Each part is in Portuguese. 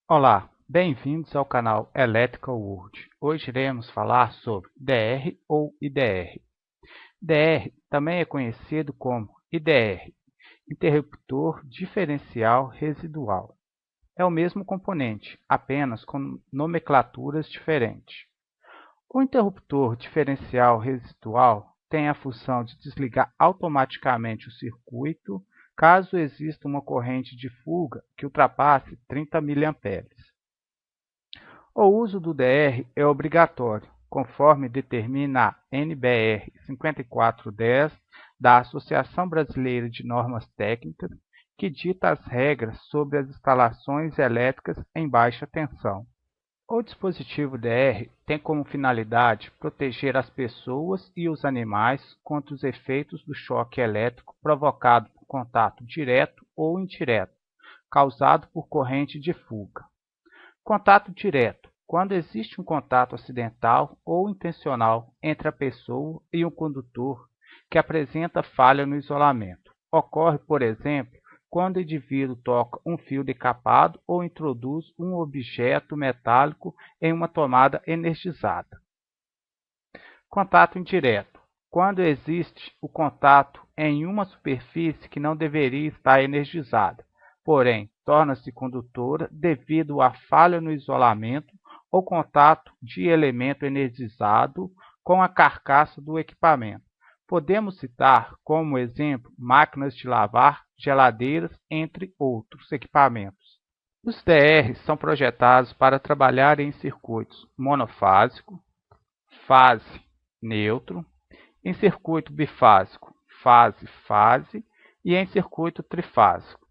Olá, bem-vindos ao canal Electrical World. Hoje iremos falar sobre DR ou IDR. DR também é conhecido como IDR, interruptor diferencial residual. É o mesmo componente, apenas com nomenclaturas diferentes. O interruptor diferencial residual tem a função de desligar automaticamente o circuito caso exista uma corrente de fuga que ultrapasse 30 mA. O uso do DR é obrigatório, conforme determina a NBR 5410 da Associação Brasileira de Normas Técnicas, que dita as regras sobre as instalações elétricas em baixa tensão. O dispositivo DR tem como finalidade proteger as pessoas e os animais contra os efeitos do choque elétrico provocado por contato direto ou indireto, causado por corrente de fuga. Contato direto: quando existe um contato acidental ou intencional entre a pessoa e um condutor que apresenta falha no isolamento. Ocorre, por exemplo, quando o indivíduo toca um fio decapado ou introduz um objeto metálico em uma tomada energizada. Contato indireto: quando existe o contato em uma superfície que não deveria estar energizada, porém torna-se condutora devido à falha no isolamento ou contato de elemento energizado com a carcaça do equipamento. Podemos citar como exemplo máquinas de lavar, geladeiras, entre outros equipamentos. Os DRs são projetados para trabalhar em circuitos monofásico, fase, neutro, em circuito bifásico, fase-fase, e em circuito trifásico,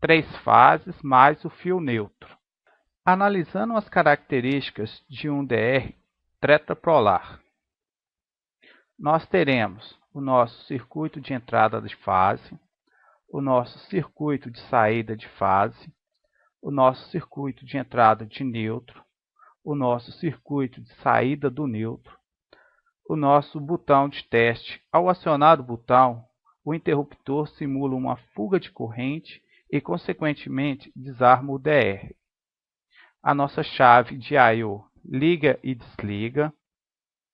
três fases mais o fio neutro. Analisando as características de um DR tetrapolar, nós teremos o nosso circuito de entrada de fase, o nosso circuito de saída de fase, o nosso circuito de entrada de neutro, o nosso circuito de saída do neutro, o nosso botão de teste. Ao acionar o botão, o interruptor simula uma fuga de corrente e, consequentemente, desarma o DR. A nossa chave de I/O liga e desliga.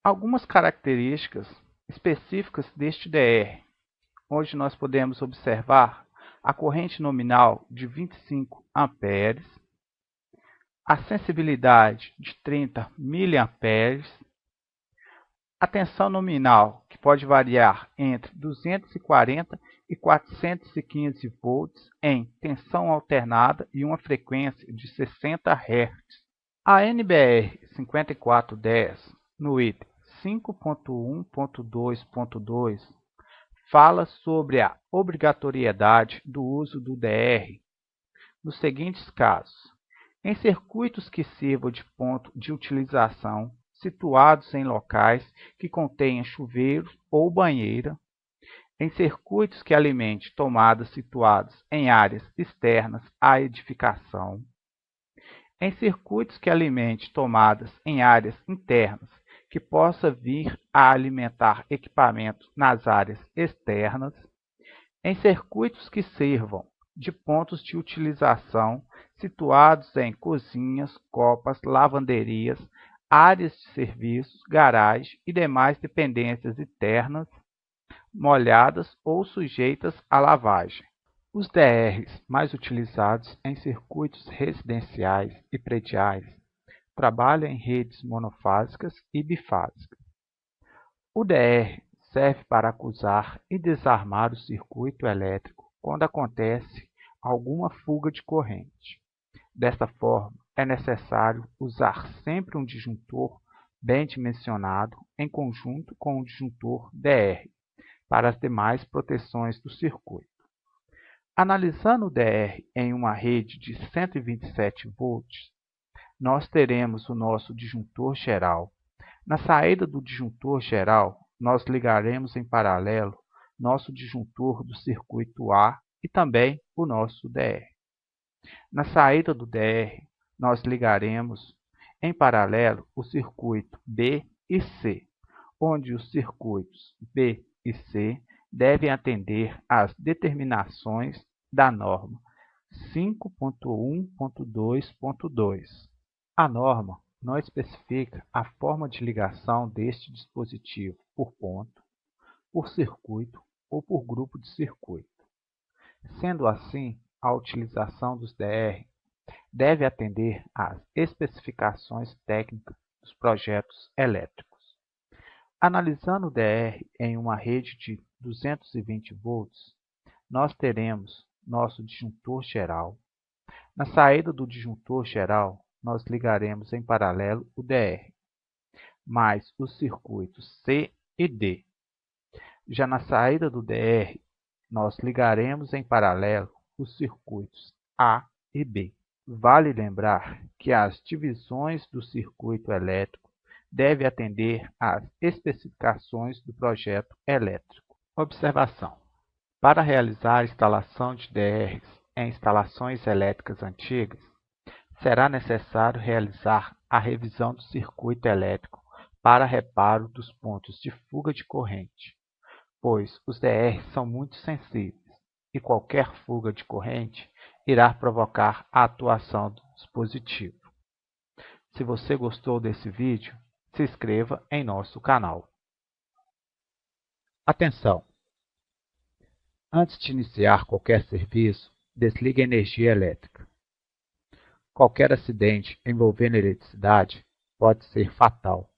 Algumas características específicas deste DR, onde nós podemos observar a corrente nominal de 25 amperes, a sensibilidade de 30 miliamperes, a tensão nominal, que pode variar entre 240 e 415 volts em tensão alternada e uma frequência de 60 Hz. A NBR 5410, no item 5.1.2.2, fala sobre a obrigatoriedade do uso do DR nos seguintes casos: em circuitos que sirvam de ponto de utilização, situados em locais que contenham chuveiros ou banheira, em circuitos que alimentem tomadas situadas em áreas externas à edificação, em circuitos que alimentem tomadas em áreas internas que possa vir a alimentar equipamentos nas áreas externas, em circuitos que sirvam de pontos de utilização situados em cozinhas, copas, lavanderias, áreas de serviços, garagem e demais dependências internas, molhadas ou sujeitas à lavagem. Os DRs mais utilizados em circuitos residenciais e prediais trabalham em redes monofásicas e bifásicas. O DR serve para acusar e desarmar o circuito elétrico quando acontece alguma fuga de corrente. Desta forma, é necessário usar sempre um disjuntor bem dimensionado em conjunto com o disjuntor DR para as demais proteções do circuito. Analisando o DR em uma rede de 127 volts, nós teremos o nosso disjuntor geral. Na saída do disjuntor geral, nós ligaremos em paralelo nosso disjuntor do circuito A e também o nosso DR. Na saída do DR, nós ligaremos em paralelo o circuito B e C, onde os circuitos B e C devem atender às determinações da norma 5.1.2.2. A norma não especifica a forma de ligação deste dispositivo por ponto, por circuito ou por grupo de circuito. Sendo assim, a utilização dos DR deve atender às especificações técnicas dos projetos elétricos. Analisando o DR em uma rede de 220 volts, nós teremos nosso disjuntor geral. Na saída do disjuntor geral, nós ligaremos em paralelo o DR, mais os circuitos C e D. Já na saída do DR, nós ligaremos em paralelo os circuitos A e B. Vale lembrar que as divisões do circuito elétrico devem atender às especificações do projeto elétrico. Observação: para realizar a instalação de DRs em instalações elétricas antigas, será necessário realizar a revisão do circuito elétrico para reparo dos pontos de fuga de corrente, pois os DRs são muito sensíveis e qualquer fuga de corrente irá provocar a atuação do dispositivo. Se você gostou desse vídeo, se inscreva em nosso canal. Atenção! Antes de iniciar qualquer serviço, desligue a energia elétrica. Qualquer acidente envolvendo eletricidade pode ser fatal.